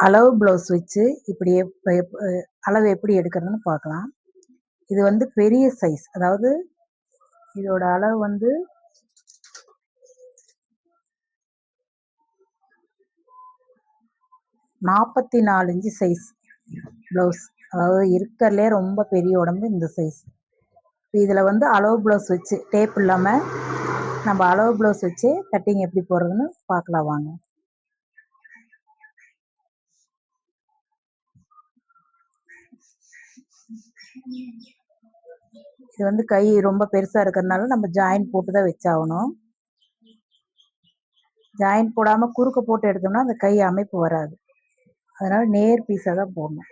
அளவு ப்ளவுஸ் வச்சு இப்படி அளவு எப்படி எடுக்கிறதுன்னு பார்க்கலாம். இது வந்து பெரிய சைஸ், அதாவது இதோட அளவு வந்து 44 இன்ச்சு சைஸ் ப்ளவுஸ். அதாவது இருக்கிறதுலே ரொம்ப பெரிய உடம்பு இந்த சைஸ். இதில் வந்து அளவு ப்ளவுஸ் வச்சு டேப் இல்லாமல் நம்ம அளவு ப்ளவுஸ் வச்சு கட்டிங் எப்படி போடுறதுன்னு பார்க்கலாம் வாங்க. இது வந்து கை ரொம்ப பெருசாக இருக்கிறதுனால நம்ம ஜாயின் போட்டு தான் வச்சாகணும். ஜாயின் போடாமல் குறுக்க போட்டு எடுத்தோம்னா அந்த கை அமைப்பு வராது. அதனால நேர் பீஸாக தான் போடணும்.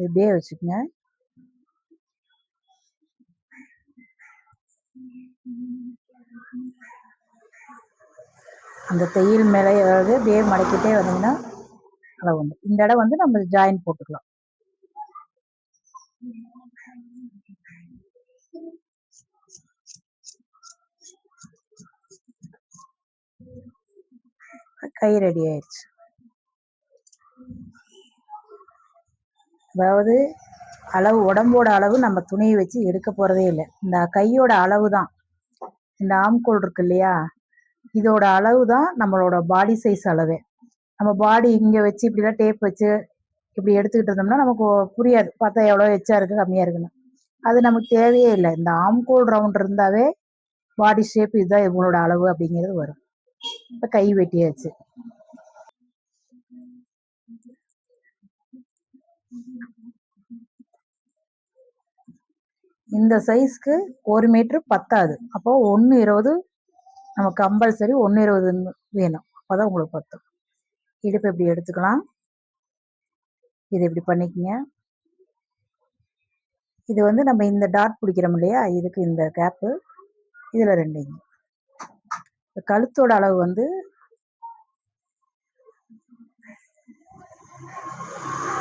இப்படியே வச்சுக்கோங்க. அந்த தையல் மேலே ஏதாவது அப்படியே மடக்கிட்டே வந்தீங்கன்னா அளவு உண்டு. இந்த இடம் வந்து நம்ம ஜாயின் போட்டுக்கலாம். கை ரெடி ஆயிடுச்சு. அதாவது அளவு உடம்போட அளவு நம்ம துணியை வச்சு எடுக்க போகிறதே இல்லை. இந்த கையோட அளவு தான், இந்த ஆம்கோல் இருக்கு இல்லையா, இதோட அளவு தான் நம்மளோட பாடி சைஸ் அளவே. நம்ம பாடி இங்கே வச்சு இப்படிலாம் டேப் வச்சு இப்படி எடுத்துக்கிட்டு இருந்தோம்னா நமக்கு புரியாது, பார்த்தா எவ்வளோ எச்சா இருக்குது கம்மியாக இருக்குன்னு. அது நமக்கு தேவையே இல்லை. இந்த ஆம்கோல் ரவுண்ட் இருந்தாவே பாடி ஷேப் இதுதான் இவங்களோட அளவு அப்படிங்கிறது வரும். இப்போ கை வெட்டியாச்சு. இந்த சைஸ்க்கு 1 மீட்ரு பத்தாது. அப்போ 1.20 நமக்கு கம்பல்சரி 1.20 வேணும். அப்போதான் உங்களுக்கு பத்தும். இடுப்பு இப்படி எடுத்துக்கலாம். இது இப்படி பண்ணிக்கங்க. இது வந்து நம்ம இந்த டாட் பிடிக்கிறோம் இல்லையா, இதுக்கு இந்த கேப்பு, இதில் 2 இன்ச். கழுத்தோட அளவு வந்து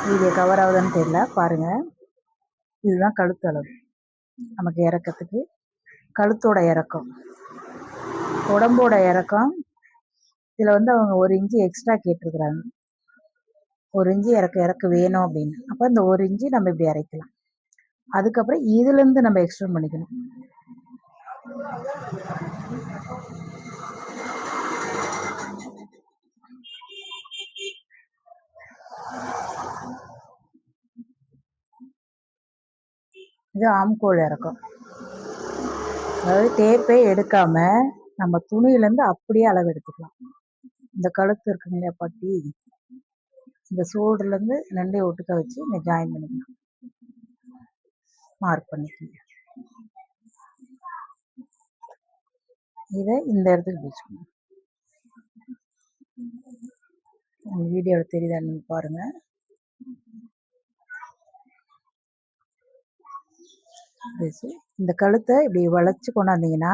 வீடியோ கவர் ஆகுதுன்னு தெரியல, பாருங்க. இதுதான் கழுத்து அளவு நமக்கு இறக்கத்துக்கு. கழுத்தோட இறக்கம், உடம்போட இறக்கம். இதில் வந்து அவங்க 1 இன்ச்சு எக்ஸ்ட்ரா கேட்டிருக்கிறாங்க. 1 இன்ச்சு இறக்க வேணும் அப்படின்னு. அப்போ இந்த 1 இன்ச்சு நம்ம இப்படி இறக்கலாம். அதுக்கப்புறம் இதுலேருந்து நம்ம எக்ஸ்டெண்ட் பண்ணிக்கணும். இது ஆம்கோல் இறக்கம். அதாவது டேப்பே எடுக்காம நம்ம துணியிலேருந்து அப்படியே அளவு எடுத்துக்கலாம். இந்த கழுத்து இருக்குங்க இல்லையா பட்டி, இந்த ஷோல்டர்லேருந்து 2 ஒட்டுக்க வச்சு இங்கே ஜாயின் பண்ணிக்கலாம். மார்க் பண்ணிக்கணும். இதை இந்த இடத்துக்கு வச்சுக்கணும். வீடியோவில் தெரியுதான்னு பாருங்க. இந்த கழுத்தை இப்படி வளைச்சு கொண்டாந்தீங்கன்னா,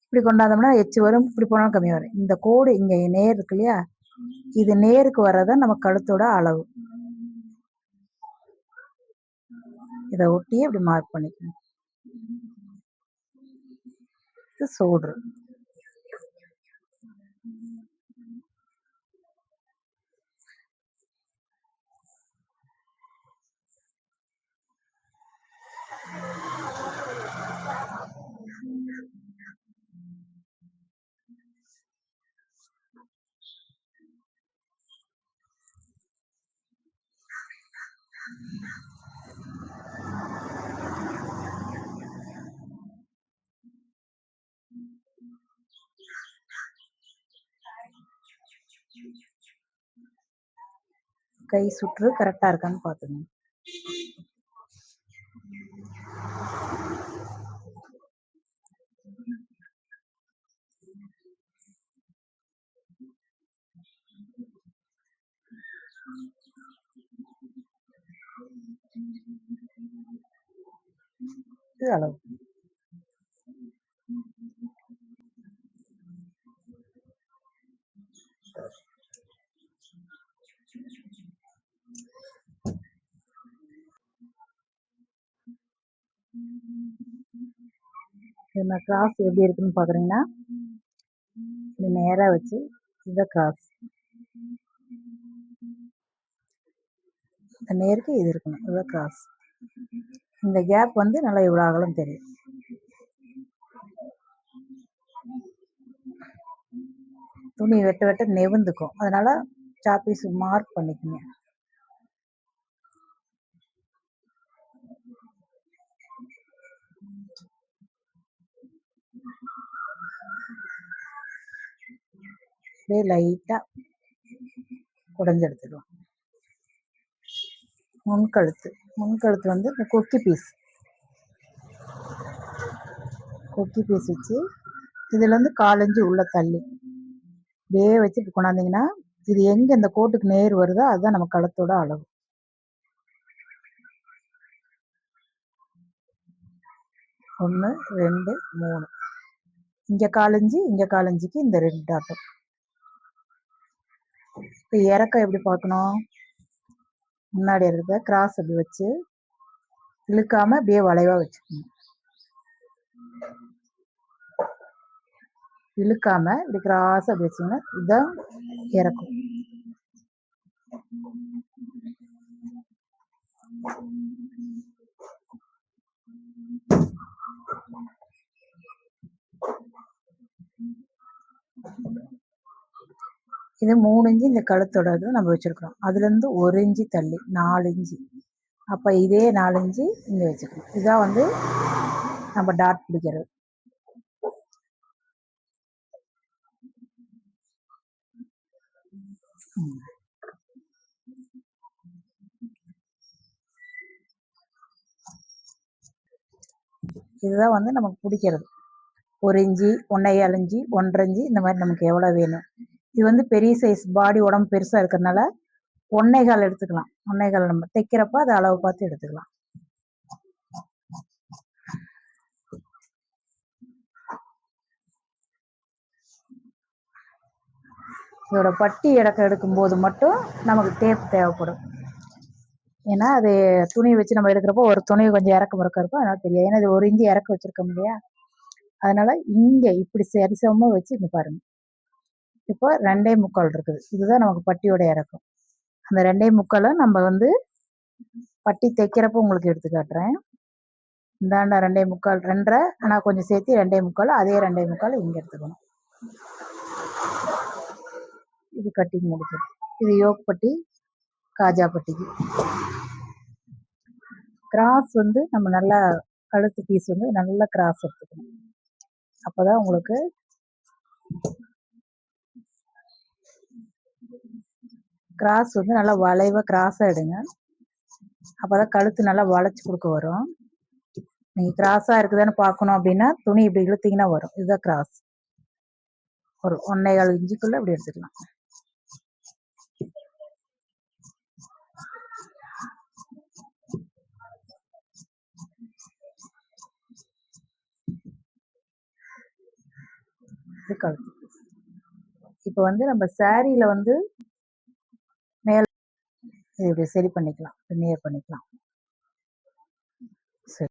இப்படி கொண்டாந்தோம்னா எச்சு வரும், இப்படி போனாலும் கம்மி வரும். இந்த கோடு இங்கே நேர் இருக்கு இல்லையா, இது நேருக்கு வர்றதான் நம்ம கழுத்தோட அளவு. இதை ஒட்டி இப்படி மார்க் பண்ணிக்கணும். இது ஷோல்டர். கை சுற்று கரெக்டாக இருக்கான்னு பார்த்துங்க. இது அளவு. இந்த கிராஸ் எப்படி இருக்குன்னு பார்க்குறீங்கன்னா, இது நேராக வச்சு இதை கிராஸ், இந்த நேருக்கு இது இருக்கணும், இவ்வளோ கிராஸ். இந்த கேப் வந்து நல்லா இவ்வளோ அகலம் தெரியும். துணி வெட்ட வெட்ட நெவுந்துக்கும், அதனால சாப்பீஸ் மார்க் பண்ணிக்கங்க. அப்படியே லைட்டா குடஞ்சு எடுத்துக்கலாம். முன்கழுத்து வந்து இந்த கொக்கி பீஸ் வச்சு இதுல இருந்து 1/4 இன்ச்சு உள்ள தள்ளி அப்படியே வச்சுட்டு கொண்டாந்தீங்கன்னா, இது எங்க இந்த கோட்டுக்கு நேர் வருதோ அதுதான் நம்ம கழுத்தோட அளவு. 1 2 3 இங்க 1/4 இன்ச்சு, இங்க 1/4 இன்ச்சுக்கு இந்த 2 டாட்டும். இப்போ இறக்கம் எப்படி பார்க்கணும்? முன்னாடி இருக்கிறத கிராஸ் அப்படி வச்சு இழுக்காம அப்படியே வளைவா வச்சுக்கணும். இழுக்காம இப்படி கிராஸ் அப்படி வச்சிங்கன்னா இதுதான் இறக்கும். இது 3 இன்ச்சு இந்த கழுத்தோட நம்ம வச்சிருக்கிறோம். அதுல இருந்து 1 இன்ச்சு தள்ளி 4 இன்ச்சு. அப்ப இதே 4 இன்ச்சு இங்க வச்சுக்கணும். இதான் வந்து நம்ம டாட் பிடிக்கிறது. இதுதான் வந்து நமக்கு பிடிக்கிறது. 1 இன்ச்சு 1.25 இன்ச்சு 1.5 இன்ச்சு இந்த மாதிரி நமக்கு எவ்வளோ வேணும். இது வந்து பெரிய சைஸ் பாடி உடம்பு பெருசா இருக்கிறதுனால 1.25 எடுத்துக்கலாம். 1.25 நம்ம தைக்கிறப்ப அதை அளவு பார்த்து எடுத்துக்கலாம். இதோட பட்டி இறக்கம் எடுக்கும்போது மட்டும் நமக்கு டேப் தேவைப்படும். ஏன்னா அது துணி வச்சு நம்ம எடுக்கிறப்போ ஒரு துணி கொஞ்சம் இறக்கம் இருக்கிறப்போ அதனால தெரியாது. ஏன்னா இது 1 இன்ச்சு இறக்க வச்சிருக்கோம் இல்லையா, அதனால இங்க இப்படி சரிசமமா வச்சு இங்க பாருங்க. இப்போ 2.25 இருக்குது. இதுதான் நமக்கு பட்டியோட இறக்கம். அந்த 2.25 நம்ம வந்து பட்டி தைக்கிறப்ப உங்களுக்கு எடுத்து காட்டுறேன். இந்தாண்டா 2.25 2.5, ஆனால் கொஞ்சம் சேர்த்து 2.25, அதே 2.25 இங்க எடுத்துக்கணும். இது கட்டிங் முடிச்சது. இது யோக் பட்டி, காஜா பட்டிக்கு. கிராஸ் வந்து நம்ம நல்லா கழுத்து பீஸ் வந்து நல்லா கிராஸ் எடுத்துக்கணும். அப்பதான் உங்களுக்கு கிராஸ் வந்து நல்லா வளைவா கிராஸா எடுங்க. அப்பதான் கழுத்து நல்லா வளைச்சு கொடுக்க வரும். நீங்க கிராஸா இருக்குதான்னு பார்க்கணும் அப்படின்னா துணி இப்படி இழுத்தீங்கன்னா வரும். இதுதான் கிராஸ். ஒரு 1.25 இன்ச்சுக்குள்ள இப்படி எடுத்துக்கலாம். கழுத்து இப்போ வந்து நம்ம சாரியில வந்து மேல இப்படி சரி பண்ணிக்கலாம், நேர் பண்ணிக்கலாம்.